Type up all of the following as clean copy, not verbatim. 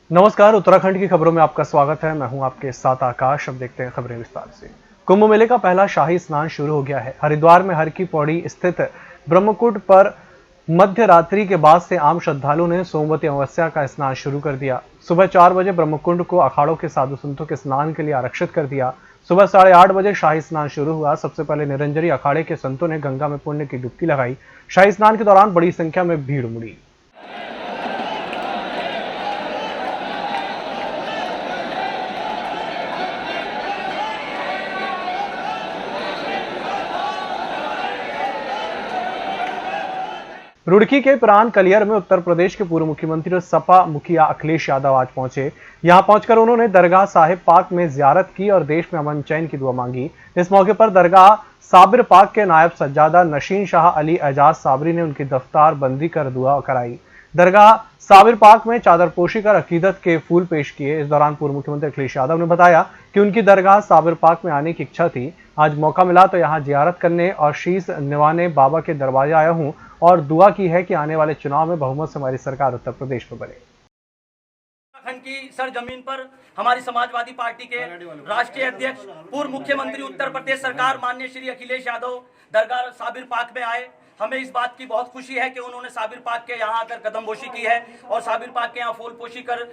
नमस्कार, उत्तराखंड की खबरों में आपका स्वागत है। मैं हूं आपके साथ आकाश। अब देखते हैं खबरें विस्तार से। कुंभ मेले का पहला शाही स्नान शुरू हो गया है। हरिद्वार में हर की पौड़ी स्थित ब्रह्मकुंड पर मध्य रात्रि के बाद से आम श्रद्धालुओं ने सोमवती अमावस्या का स्नान शुरू कर दिया। सुबह 4 बजे ब्रह्मकुंड को अखाड़ों के साधु संतों के स्नान के लिए आरक्षित कर दिया। सुबह 8:30 बजे शाही स्नान शुरू हुआ। सबसे पहले निरंजनी अखाड़े के संतों ने गंगा में पुण्य की डुबकी लगाई। शाही स्नान के दौरान बड़ी संख्या में भीड़ उमड़ी। रुड़की के प्राण कलियर में उत्तर प्रदेश के पूर्व मुख्यमंत्री और सपा मुखिया अखिलेश यादव आज पहुंचे। यहां पहुंचकर उन्होंने दरगाह साहिब पाक में जियारत की और देश में अमन चैन की दुआ मांगी। इस मौके पर दरगाह साबिर पाक के नायब सज्जादा नशीन शाह अली एजाज साबरी ने उनकी दफ्तार बंदी कर दुआ कराई। दरगाह साबिर पाक में चादर पोशी कर अकीदत के फूल पेश किए। इस दौरान पूर्व मुख्यमंत्री अखिलेश यादव ने बताया कि उनकी दरगाह साबिर पाक में आने की इच्छा थी। आज मौका मिला तो यहां जियारत करने और शीश निवाने बाबा के दरवाजे आया हूं और दुआ की है कि आने वाले चुनाव में बहुमत से हमारी सरकार उत्तर प्रदेश में बने। उत्तराखंड की सरजमीन पर हमारी समाजवादी पार्टी के राष्ट्रीय अध्यक्ष पूर्व मुख्यमंत्री उत्तर प्रदेश सरकार माननीय श्री अखिलेश यादव दरगाह साबिर पाक में आए। हमें इस बात की बहुत खुशी है कि उन्होंने साबिर पाक के यहाँ आकर कदमबोशी की है और साबिर पाक के यहाँ फूल पोशी कर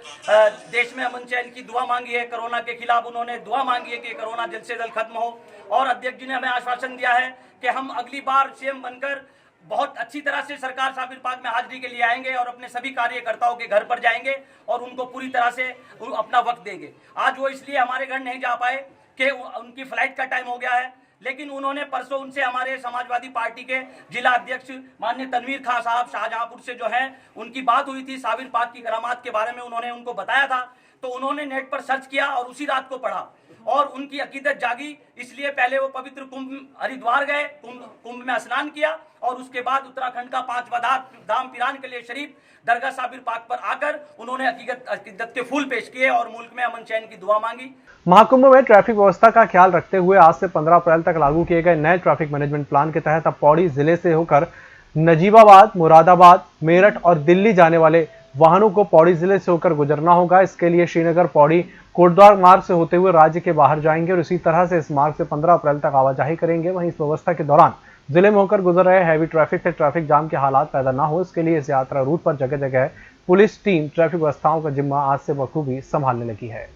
देश में अमन चैन की दुआ मांगी है। कोरोना के खिलाफ उन्होंने दुआ मांगी है कि कोरोना जल्द से जल्द खत्म हो। और अध्यक्ष जी ने हमें आश्वासन दिया है कि हम अगली बार सीएम बनकर बहुत अच्छी तरह से सरकार साबिर पाक में हाजिरी के लिए आएंगे और अपने सभी कार्यकर्ताओं के घर पर जाएंगे और उनको पूरी तरह से अपना वक्त देंगे। आज वो इसलिए हमारे घर नहीं जा पाए कि उनकी फ्लाइट का टाइम हो गया है, लेकिन उन्होंने परसों उनसे हमारे समाजवादी पार्टी के जिला अध्यक्ष माननीय तनवीर खान साहब शाहजहांपुर से जो हैं उनकी बात हुई थी। साबिर पाक की करामात के बारे में उन्होंने उनको बताया था, तो उन्होंने नेट पर सर्च किया और उसी रात को पढ़ा और उनकी अकीदत जागी। इसलिए पहले वो पवित्र कुंभ हरिद्वार गए, कुंभ में स्नान किया और उसके बाद उत्तराखंड का 5वां धाम पिरान के लिए शरीफ दरगाह साबिर पाक पर आकर उन्होंने अकीदत के फूल पेश किए और मुल्क में अमन चैन की दुआ मांगी। महाकुंभ में ट्रैफिक व्यवस्था का ख्याल रखते हुए आज से 15 अप्रैल तक लागू किए गए नए ट्रैफिक मैनेजमेंट प्लान के तहत अब पौड़ी जिले से होकर नजीबाबाद, मुरादाबाद, मेरठ और दिल्ली जाने वाले वाहनों को पौड़ी जिले से होकर गुजरना होगा। इसके लिए श्रीनगर पौड़ी कोटद्वार मार्ग से होते हुए राज्य के बाहर जाएंगे और इसी तरह से इस मार्ग से 15 अप्रैल तक आवाजाही करेंगे। वहीं इस व्यवस्था के दौरान जिले में होकर गुजर रहे हैवी ट्रैफिक से ट्रैफिक जाम के हालात पैदा न हो, इसके लिए इस यात्रा रूट पर जगह जगह पुलिस टीम ट्रैफिक व्यवस्थाओं का जिम्मा आज से बखूबी संभालने लगी है।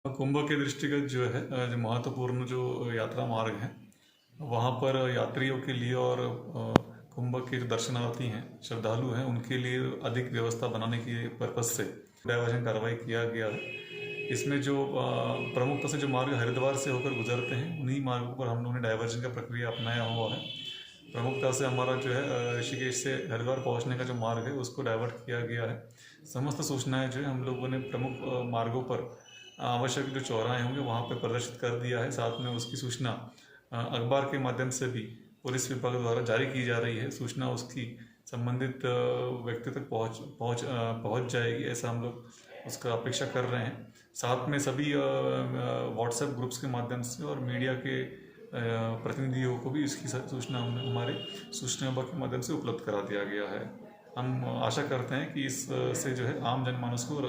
कुंभ के दृष्टिगत जो है जो महत्वपूर्ण जो यात्रा मार्ग है वहाँ पर यात्रियों के लिए और कुंभ के जो दर्शनार्थी हैं, श्रद्धालु हैं, उनके लिए अधिक व्यवस्था बनाने की पर्पज से डायवर्जन कार्रवाई किया गया है। इसमें जो प्रमुखता से जो मार्ग हरिद्वार से होकर गुजरते हैं उन्हीं मार्गों पर हम लोगों ने डायवर्जन का प्रक्रिया अपनाया हुआ है। प्रमुखता से हमारा जो है ऋषिकेश से हरिद्वार पहुंचने का जो मार्ग है उसको डाइवर्ट किया गया है। समस्त सूचनाएं जो है हम लोगों ने प्रमुख मार्गों पर आवश्यक जो चौराहे होंगे वहाँ पर प्रदर्शित कर दिया है। साथ में उसकी सूचना अखबार के माध्यम से भी पुलिस विभाग द्वारा जारी की जा रही है। सूचना उसकी संबंधित व्यक्ति तक पहुँच जाएगी, ऐसा हम लोग उसका अपेक्षा कर रहे हैं। साथ में सभी व्हाट्सएप ग्रुप्स के माध्यम से और मीडिया के प्रतिनिधियों को भी इसकी सूचना हमारे सूचना विभाग के माध्यम से उपलब्ध करा दिया गया है। हम आशा करते हैं कि इससे जो है आम जनमानस को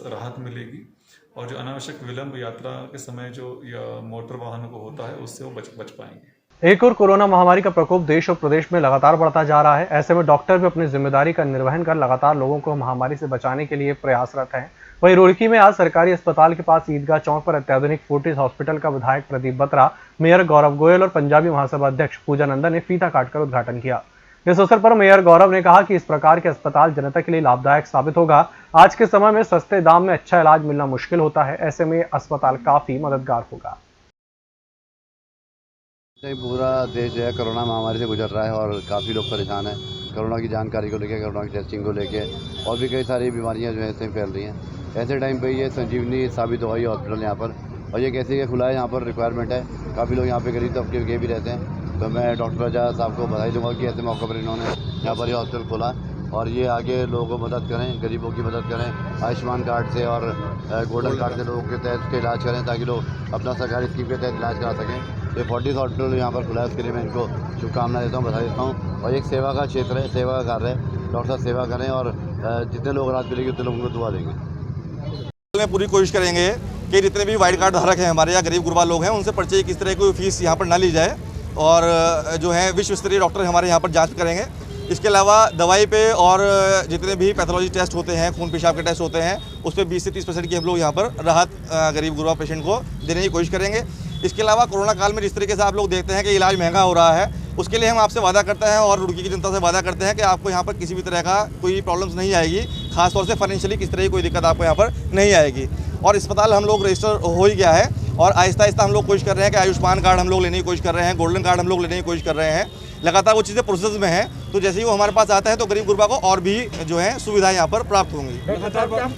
राहत मिलेगी और जो अनावश्यक विलंब यात्रा के समय जो मोटर वाहनों को होता है उससे वो बच पाएंगे। एक और कोरोना महामारी का प्रकोप देश और प्रदेश में लगातार बढ़ता जा रहा है। ऐसे में डॉक्टर भी अपनी जिम्मेदारी का निर्वहन कर लगातार लोगों को महामारी से बचाने के लिए प्रयासरत हैं। वहीं रुड़की में आज सरकारी अस्पताल के पास ईदगाह चौक पर अत्याधुनिक फोर्टिस हॉस्पिटल का विधायक प्रदीप बत्रा, मेयर गौरव गोयल और पंजाबी महासभा अध्यक्ष पूजा नंदन ने फीता काटकर उद्घाटन किया। इस अवसर पर मेयर गौरव ने कहा कि इस प्रकार के अस्पताल जनता के लिए लाभदायक साबित होगा। आज के समय में सस्ते दाम में अच्छा इलाज मिलना मुश्किल होता है, ऐसे में अस्पताल काफी मददगार होगा। पूरा देश जो है कोरोना महामारी से गुजर रहा है और काफ़ी लोग परेशान हैं कोरोना की जानकारी को लेकर, कोरोना की टेस्टिंग को लेकर और भी कई सारी बीमारियां जो है ऐसे फैल रही हैं। ऐसे टाइम पे ये संजीवनी साबित हुआ ये हॉस्पिटल यहाँ पर, और ये कैसे खुला है, यहाँ पर रिक्वायरमेंट है। काफ़ी लोग यहाँ पे गरीब तबके के भी रहते हैं, तो मैं डॉक्टर राजा साहब को बधाई दूँगा कि ऐसे मौके पर इन्होंने यहाँ पर ये हॉस्पिटल खोला और ये आगे लोगों को मदद करें, गरीबों की मदद करें। आयुष्मान कार्ड से और गोल्डन कार्ड से लोगों के तहत के इलाज करें ताकि लोग अपना सरकारी स्कीम के तहत इलाज करा सकें। ये फोर्टिस हॉस्पिटल यहाँ पर खुला है, उसके लिए मैं इनको शुभकामनाएं देता हूँ, बधाई देता हूँ। और एक सेवा का क्षेत्र है, सेवा का कार्य है। डॉक्टर साहब सेवा करें और जितने लोग रात मिलेंगे उतने लोगों को दुआ देंगे। में पूरी कोशिश करेंगे कि जितने भी वाइट कार्ड धारक हैं हमारे या गरीब गुरबा लोग हैं उनसे पर्चे किस तरह की फीस यहाँ पर ना ली जाए और जो है विश्व स्तरीय डॉक्टर हमारे यहाँ पर जांच करेंगे। इसके अलावा दवाई पे और जितने भी पैथोलॉजी टेस्ट होते हैं, खून पेशाब के टेस्ट होते हैं, उस पर 20 से 30% की हम लोग यहाँ पर राहत गरीब गुरबा पेशेंट को देने की कोशिश करेंगे। इसके अलावा कोरोना काल में जिस तरीके से आप लोग देखते हैं कि इलाज महंगा हो रहा है, उसके लिए हम आपसे वादा करते हैं और रुड़की की जनता से वादा करते हैं कि आपको यहाँ पर किसी भी तरह का कोई प्रॉब्लम्स नहीं आएगी, खासतौर से फाइनेंशियली किस तरह की कोई दिक्कत आपको यहाँ पर नहीं आएगी। और अस्पताल हम लोग रजिस्टर हो ही गया है और आहिस्ता आहिस्ता हम लोग कोशिश कर रहे हैं कि आयुष्मान कार्ड हम लोग लेने की कोशिश कर रहे हैं, गोल्डन कार्ड हम लोग लेने की कोशिश कर रहे हैं। लगातार वो चीज़ें प्रोसेस में हैं, तो जैसे ही वो हमारे पास आता है तो गरीब गुरबा को और भी जो है सुविधाएं यहाँ पर प्राप्त होंगी।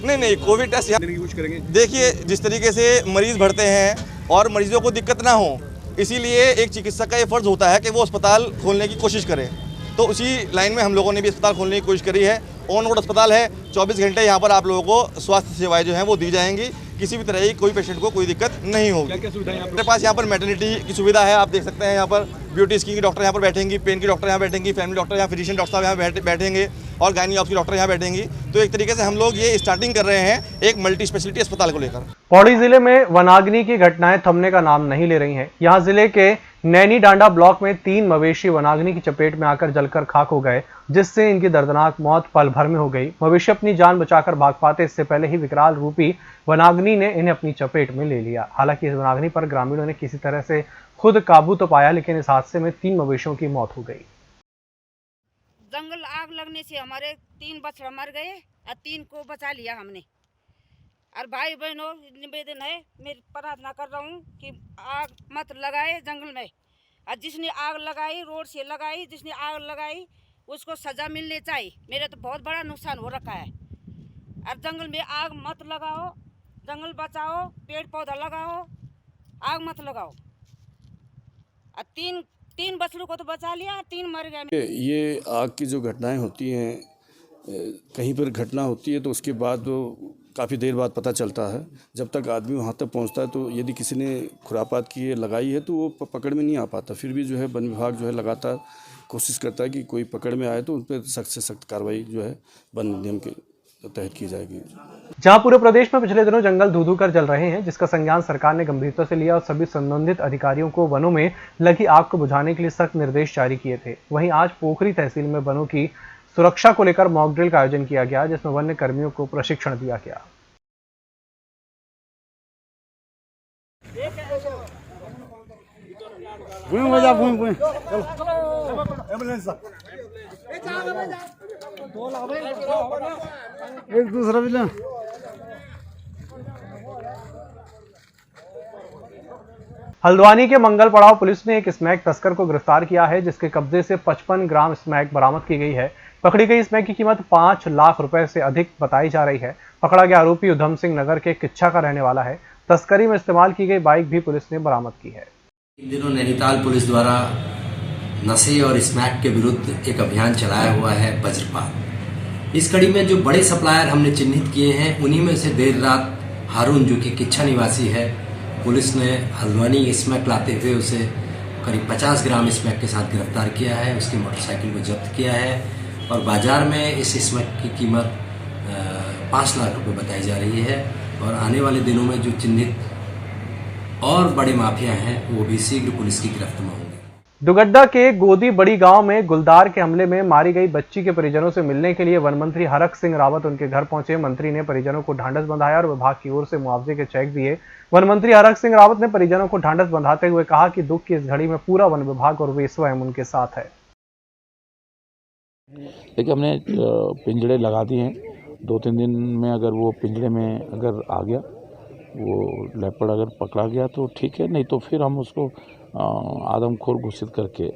नहीं, कोविड टेस्ट यहाँ करेंगे। देखिए, जिस तरीके से मरीज बढ़ते हैं और मरीजों को दिक्कत ना हो, इसीलिए एक चिकित्सक का ये फर्ज होता है कि वो अस्पताल खोलने की कोशिश करे। तो उसी लाइन में हम लोगों ने भी अस्पताल खोलने की कोशिश करी है। ऑन रोड अस्पताल है, 24 घंटे यहाँ पर आप लोगों को स्वास्थ्य सेवाएं जो हैं वो दी जाएंगी। किसी भी तरह की कोई पेशेंट को कोई दिक्कत नहीं होगी। क्या सुविधा है हमारे पास? यहाँ पर मैटरनिटी की सुविधा है, आप देख सकते हैं। यहाँ पर ब्यूटी स्किन की डॉक्टर यहाँ पर बैठेंगी, पेन की डॉक्टर यहाँ बैठेंगी, फैमिली डॉक्टर यहाँ, फिजिशियन डॉक्टर साहब यहाँ बैठेंगे और गायनी ऑप्स की डॉक्टर यहाँ बैठेंगी। तो एक तरीके से हम लोग ये स्टार्टिंग कर रहे हैं एक मल्टी स्पेशलिटी अस्पताल को लेकर। पौड़ी जिले में वनाग्नि की घटनाएं थमने का नाम नहीं ले रही हैं। यहां जिले के नैनी डांडा ब्लॉक में 3 मवेशी वनाग्नि की चपेट में आकर जलकर खाक हो गए, जिससे इनकी दर्दनाक मौत पल भर में हो गई। मवेशी अपनी जान बचाकर भाग पाते इससे पहले ही विकराल रूपी वनाग्नि ने इन्हें अपनी चपेट में ले लिया। हालांकि इस वनाग्नि पर ग्रामीणों ने किसी तरह से खुद काबू तो पाया, लेकिन इस हादसे में 3 मवेशियों की मौत हो गई। जंगल आग लगने से हमारे 3 बछड़ा मर गए और 3 को बचा लिया हमने। और भाई बहनों, निवेदन है, मैं प्रार्थना कर रहा हूँ कि आग मत लगाए जंगल में। और जिसने आग लगाई, रोड से लगाई, जिसने आग लगाई उसको सजा मिलनी चाहिए। मेरा तो बहुत बड़ा नुकसान हो रखा है। और जंगल में आग मत लगाओ, जंगल बचाओ, पेड़ पौधा लगाओ, आग मत लगाओ। और तीन बछड़ों को तो बचा लिया, 3 मर गए। ये आग की जो घटनाएं होती हैं, कहीं पर घटना होती है तो उसके बाद वो काफ़ी देर बाद पता चलता है। जब तक आदमी वहाँ तक पहुँचता है तो यदि किसी ने खुरापात की है, लगाई है, तो वो पकड़ में नहीं आ पाता। फिर भी जो है वन विभाग जो है लगातार कोशिश करता है कि कोई पकड़ में आए तो उन पर सख्त से सख्त कार्रवाई जो है वन नियम के तहत की जाएगी। जहां पूरे प्रदेश में पिछले दिनों जंगल धू-धू कर जल रहे हैं, जिसका संज्ञान सरकार ने गंभीरता से लिया और सभी संबंधित अधिकारियों को वनों में लगी आग को बुझाने के लिए सख्त निर्देश जारी किए थे। वहीं आज पोखरी तहसील में वनों की सुरक्षा को लेकर मॉक ड्रिल का आयोजन किया गया, जिसमें वन्य कर्मियों को प्रशिक्षण दिया गया। एक दूसरा भी ले। हल्द्वानी के मंगल पड़ाव पुलिस ने एक स्मैक तस्कर को गिरफ्तार किया है, जिसके कब्जे से 55 ग्राम स्मैक बरामद की गई है। पकड़ी गई स्मैक की कीमत 5 लाख रुपए से अधिक बताई जा रही है। पकड़ा गया आरोपी उधम सिंह नगर के किच्छा का रहने वाला है। तस्करी में इस्तेमाल की गई बाइक भी पुलिस ने बरामद की है। इन दिनों नैनीताल पुलिस द्वारा नशे और स्मैक के विरुद्ध एक अभियान चलाया हुआ है वज्रपात। इस कड़ी में जो बड़े सप्लायर हमने चिन्हित किए हैं, उन्हीं में से देर रात हारून, जो कि किच्छा निवासी है, पुलिस ने हल्द्वानी स्मैक लाते हुए उसे करीब 50 ग्राम स्मैक के साथ गिरफ्तार किया है। उसकी मोटरसाइकिल को जब्त किया है और बाजार में इस स्मैक की कीमत 5 लाख रुपए बताई जा रही है। और आने वाले दिनों में जो चिन्हित और बड़े माफिया हैं, वो भी शीघ्र पुलिस की गिरफ्त में होंगे। दुगड्डा के गोदी बड़ी गांव में गुलदार के हमले में मारी गई बच्ची के परिजनों से मिलने के लिए वन मंत्री हरक सिंह रावत उनके घर पहुंचे। मंत्री ने परिजनों को ढांढस बंधाया और विभाग की ओर से मुआवजे के चेक दिए। वन मंत्री हरक सिंह रावत ने परिजनों को ढांढस बंधाते हुए कहा कि दुख की इस घड़ी में पूरा वन विभाग और वे स्वयं उनके साथ है। देखिए, हमने पिंजड़े लगा दिए हैं। 2-3 दिन में अगर वो पिंजड़े में अगर आ गया, वो लेपर्ड अगर पकड़ा गया तो ठीक है, नहीं तो फिर हम उसको आदमखोर घोषित करके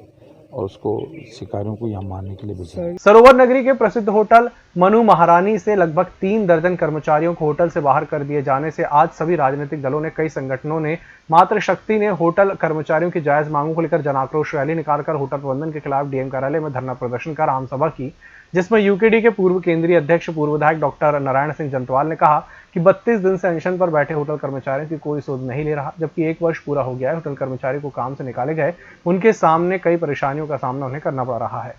और उसको शिकारियों को यहाँ मारने के लिए भेजेंगे। सरोवर नगरी के प्रसिद्ध होटल मनु महारानी से लगभग 3 दर्जन कर्मचारियों को होटल से बाहर कर दिए जाने से आज सभी राजनीतिक दलों ने, कई संगठनों ने, मातृशक्ति ने होटल कर्मचारियों की जायज मांगों को लेकर जन आक्रोश रैली निकालकर होटल प्रबंधन के खिलाफ डीएम कार्यालय में धरना प्रदर्शन कर आम सभा की, जिसमें यूकेडी के पूर्व केंद्रीय अध्यक्ष पूर्व विधायक डॉक्टर नारायण सिंह जंतवाल ने कहा कि 32 दिन से अनशन पर बैठे होटल कर्मचारियों की कोई सुध नहीं ले रहा, जबकि 1 वर्ष पूरा हो गया है। होटल कर्मचारी को काम से निकाले गए, उनके सामने कई परेशानियों का सामना उन्हें करना पड़ रहा है।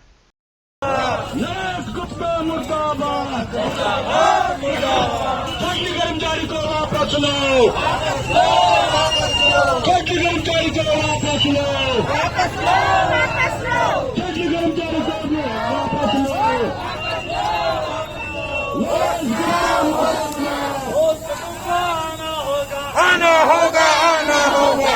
वापस लो, कर्मचारी को वापस लो, कर्मचारी को वापस लो। आना होगा, आना होगा,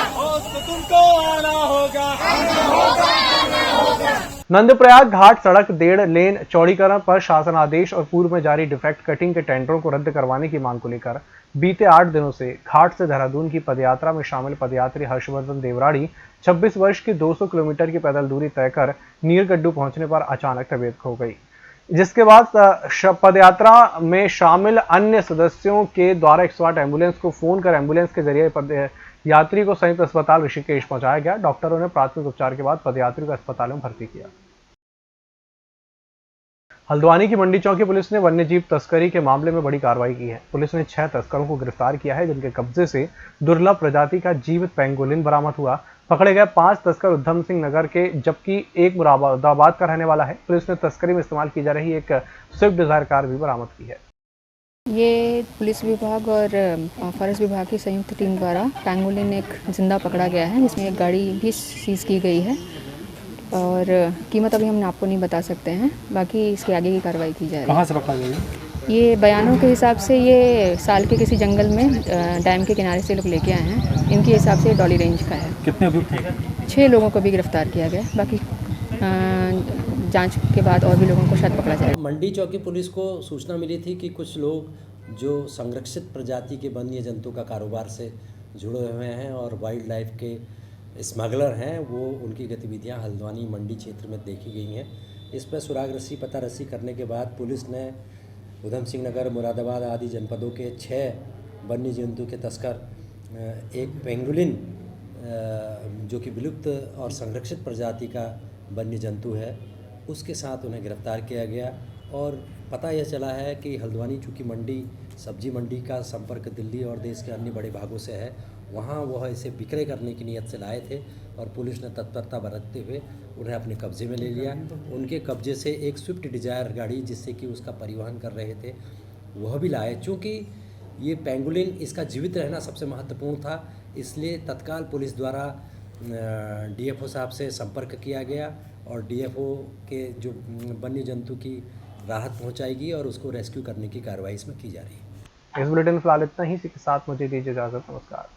तुमको आना होगा, आना होगा, आना होगा। नंदप्रयाग घाट सड़क 1.5 लेन चौड़ीकरण पर शासन आदेश और पूर्व में जारी डिफेक्ट कटिंग के टेंडरों को रद्द करवाने की मांग को लेकर बीते 8 दिनों से घाट से देहरादून की पदयात्रा में शामिल पदयात्री हर्षवर्धन देवराड़ी 26 वर्ष की 200 किलोमीटर की पैदल दूरी तय कर नीरगड्डू पहुंचने पर अचानक तबीयत खो गई, जिसके बाद पदयात्रा में शामिल अन्य सदस्यों के द्वारा 108 एम्बुलेंस को फोन कर एम्बुलेंस के जरिए यात्री को संयुक्त अस्पताल ऋषिकेश पहुंचाया गया। डॉक्टरों ने प्राथमिक उपचार के बाद पदयात्री को अस्पताल में भर्ती किया। हल्द्वानी की मंडी चौकी पुलिस ने वन्यजीव तस्करी के मामले में बड़ी कार्रवाई की है। पुलिस ने 6 तस्करों को गिरफ्तार किया है, जिनके कब्जे से दुर्लभ प्रजाति का जीवित पेंगोलिन बरामद हुआ। पकड़े गए 5 तस्कर उधम सिंह नगर के, जबकि एक मुरादाबाद का रहने वाला है। पुलिस ने तस्करी में इस्तेमाल की जा रही एक स्विफ्ट डिजायर कार भी बरामद की है। ये पुलिस विभाग और फॉरेस्ट विभाग की संयुक्त टीम द्वारा पेंगोलिन एक जिंदा पकड़ा गया है, जिसमें एक गाड़ी भी सीज की गई है और कीमत अभी हम आपको नहीं बता सकते हैं। बाकी इसके आगे की कार्रवाई की जा रही है। कहाँ से पकड़ा गया? ये बयानों के हिसाब से ये साल के किसी जंगल में डैम के किनारे से लोग लेके आए हैं। इनके हिसाब से डॉली रेंज का है। कितने अभियुक्त हैं? 6 लोगों को भी गिरफ्तार किया गया। बाकी जांच के बाद और भी लोगों को शायद पकड़ा जाएगा। मंडी चौकी पुलिस को सूचना मिली थी कि कुछ लोग जो संरक्षित प्रजाति के वन्य जंतु का कारोबार से जुड़े हुए हैं और वाइल्ड लाइफ के स्मगलर हैं, वो उनकी गतिविधियां हल्द्वानी मंडी क्षेत्र में देखी गई हैं। इस पर सुराग रस्सी पता रस्सी करने के बाद पुलिस ने उधम सिंह नगर, मुरादाबाद आदि जनपदों के 6 वन्य जंतु के तस्कर, एक पेंगुलिन जो कि विलुप्त और संरक्षित प्रजाति का वन्य जंतु है, उसके साथ उन्हें गिरफ्तार किया गया। और पता यह चला है कि हल्द्वानी चूँकि मंडी सब्जी मंडी का संपर्क दिल्ली और देश के अन्य बड़े भागों से है, वहाँ वह इसे विक्रय करने की नीयत से लाए थे और पुलिस ने तत्परता बरतते हुए उन्हें अपने कब्जे में ले लिया। उनके कब्जे से एक स्विफ्ट डिजायर गाड़ी, जिससे कि उसका परिवहन कर रहे थे, वह भी लाए। चूँकि ये पेंगुलिन, इसका जीवित रहना सबसे महत्वपूर्ण था, इसलिए तत्काल पुलिस द्वारा डीएफओ साहब से संपर्क किया गया और डीएफओ के जो वन्य जंतु की राहत पहुंचाएगी और उसको रेस्क्यू करने की कार्रवाई इसमें की जा रही है। इस बुलेटिन में फिलहाल इतना ही। इसी के साथ मुझे दीजिए इजाजत। नमस्कार।